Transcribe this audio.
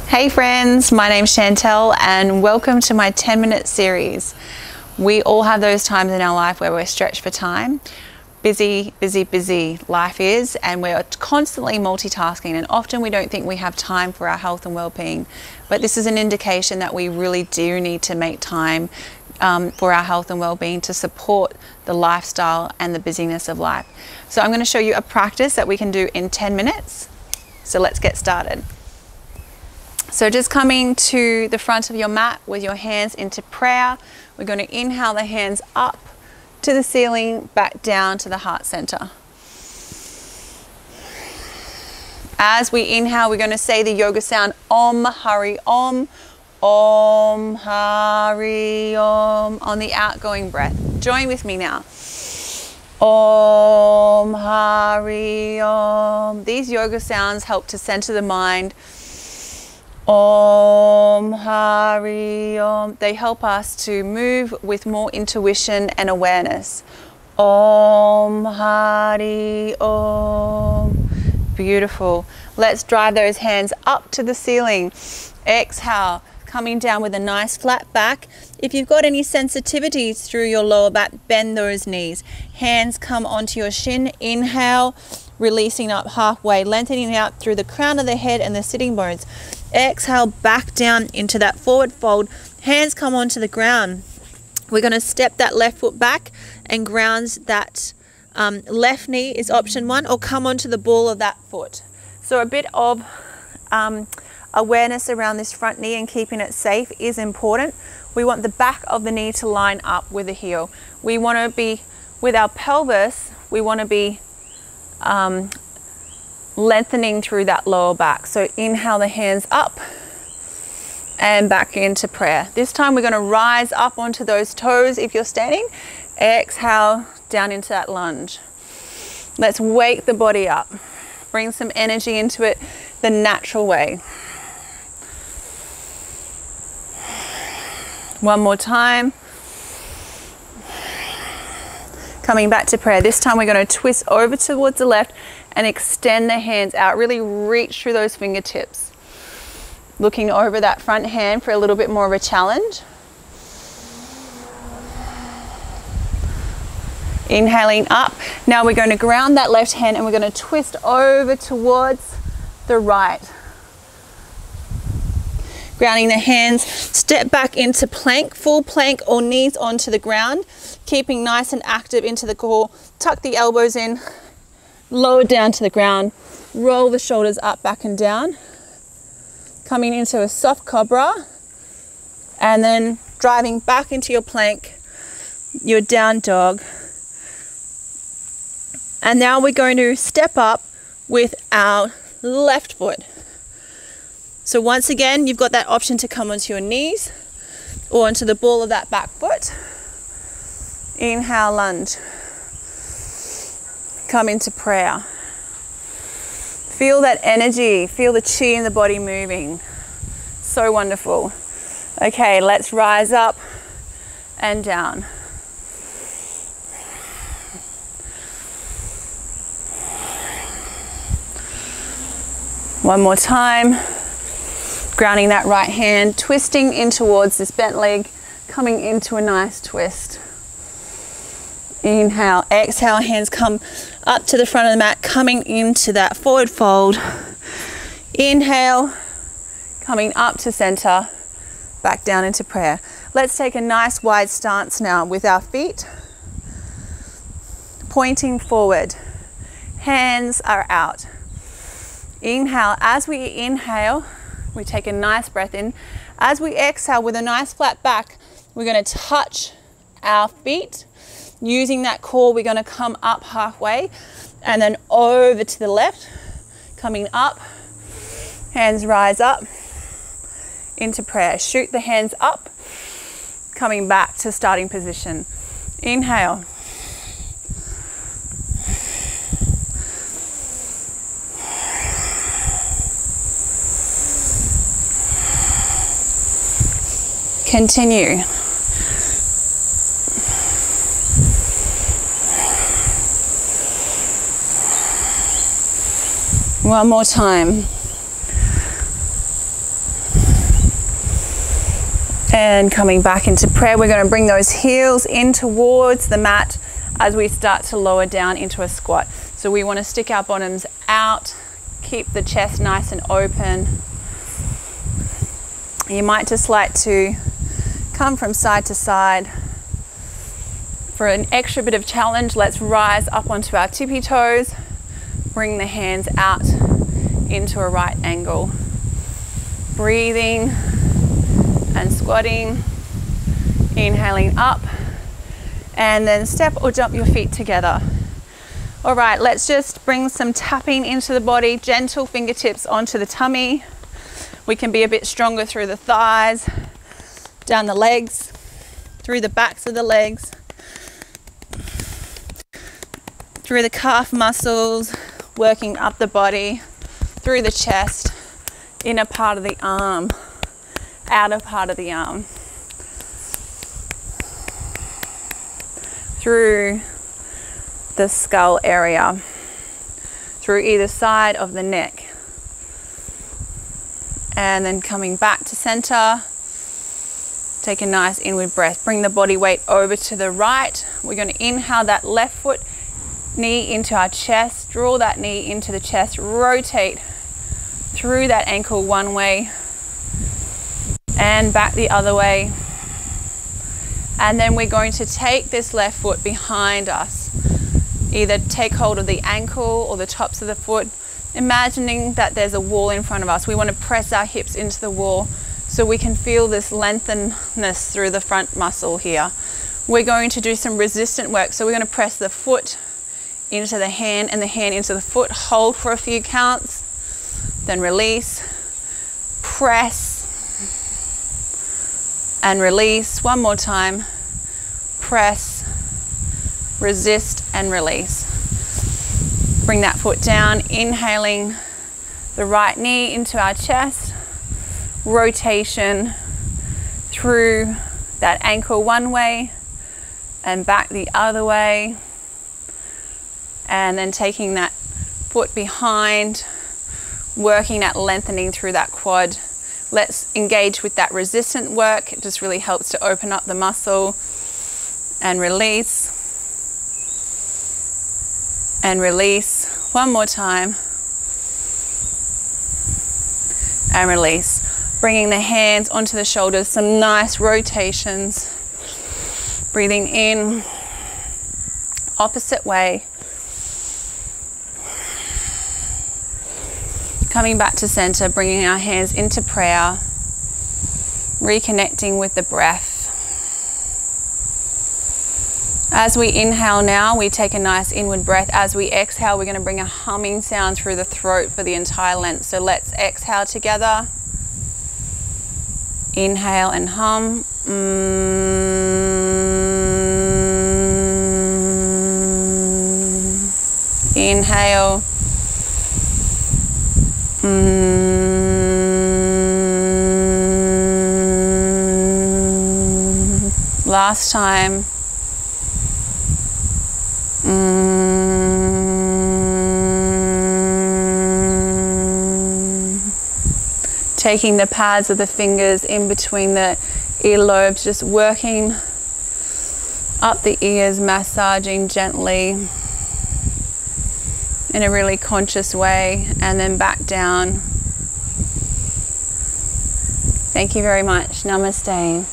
Hey friends, my name's Chantel and welcome to my 10-minute series. We all have those times in our life where we're stretched for time. Busy life is, and we're constantly multitasking, and often we don't think we have time for our health and well-being. But this is an indication that we really do need to make time for our health and well-being to support the lifestyle and the busyness of life. So I'm going to show you a practice that we can do in 10 minutes. So let's get started. So just coming to the front of your mat with your hands into prayer, we're going to inhale the hands up to the ceiling, back down to the heart center. As we inhale, we're going to say the yoga sound Om Hari Om, Om Hari Om on the outgoing breath. Join with me now. Om Hari Om. These yoga sounds help to center the mind. Om Hari Om. They help us to move with more intuition and awareness. Om Hari Om. Beautiful. Let's drive those hands up to the ceiling. Exhale, coming down with a nice flat back. If you've got any sensitivities through your lower back, bend those knees. Hands come onto your shin. Inhale, releasing up halfway, lengthening out through the crown of the head and the sitting bones. Exhale, back down into that forward fold. Hands come onto the ground. We're going to step that left foot back and ground that left knee is option one, or come onto the ball of that foot. So a bit of awareness around this front knee and keeping it safe is important. We want the back of the knee to line up with the heel. We want to be, with our pelvis, we want to be lengthening through that lower back. So inhale the hands up and back into prayer. This time we're going to rise up onto those toes if you're standing. Exhale down into that lunge. Let's wake the body up. Bring some energy into it the natural way. One more time. Coming back to prayer. This time we're going to twist over towards the left and extend the hands out. Really reach through those fingertips. Looking over that front hand for a little bit more of a challenge. Inhaling up. Now we're going to ground that left hand and we're going to twist over towards the right. Grounding the hands, step back into plank, full plank or knees onto the ground. Keeping nice and active into the core. Tuck the elbows in, lower down to the ground. Roll the shoulders up, back and down. Coming into a soft cobra. And then driving back into your plank, your down dog. And now we're going to step up with our left foot. So once again, you've got that option to come onto your knees or onto the ball of that back foot. Inhale, lunge. Come into prayer. Feel that energy, feel the chi in the body moving. So wonderful. Okay, let's rise up and down. One more time. Grounding that right hand, twisting in towards this bent leg, coming into a nice twist. Inhale, exhale, hands come up to the front of the mat, coming into that forward fold. Inhale, coming up to center, back down into prayer. Let's take a nice wide stance now with our feet pointing forward. Hands are out. Inhale, as we inhale, we take a nice breath in. As we exhale with a nice flat back, we're going to touch our feet. Using that core, we're going to come up halfway and then over to the left, coming up, hands rise up into prayer. Shoot the hands up, coming back to starting position. Inhale. Continue. One more time. And coming back into prayer, we're going to bring those heels in towards the mat as we start to lower down into a squat. So we want to stick our bottoms out, keep the chest nice and open. You might just like to come from side to side. For an extra bit of challenge, let's rise up onto our tippy toes, bring the hands out into a right angle. Breathing and squatting, inhaling up, and then step or jump your feet together. All right, let's just bring some tapping into the body, gentle fingertips onto the tummy. We can be a bit stronger through the thighs, down the legs, through the backs of the legs, through the calf muscles, working up the body, through the chest, inner part of the arm, outer part of the arm, through the skull area, through either side of the neck. And then coming back to center, take a nice inward breath. Bring the body weight over to the right. We're going to inhale that left foot, knee into our chest, draw that knee into the chest, rotate through that ankle one way and back the other way. And then we're going to take this left foot behind us. Either take hold of the ankle or the tops of the foot, imagining that there's a wall in front of us. We want to press our hips into the wall so we can feel this lengthenedness through the front muscle here. We're going to do some resistant work. So we're going to press the foot into the hand and the hand into the foot. Hold for a few counts, then release, press, and release. One more time. Press, resist, and release. Bring that foot down, inhaling the right knee into our chest, rotation through that ankle one way and back the other way, and then taking that foot behind, working at lengthening through that quad. Let's engage with that resistant work. It just really helps to open up the muscle. And release. And release. One more time. And release. Bringing the hands onto the shoulders. Some nice rotations. Breathing in. Opposite way. Coming back to center, bringing our hands into prayer. Reconnecting with the breath. As we inhale now, we take a nice inward breath. As we exhale, we're going to bring a humming sound through the throat for the entire length. So let's exhale together. Inhale and hum. Inhale. Last time. Taking the pads of the fingers in between the earlobes, just working up the ears, massaging gently in a really conscious way, and then back down. Thank you very much. Namaste.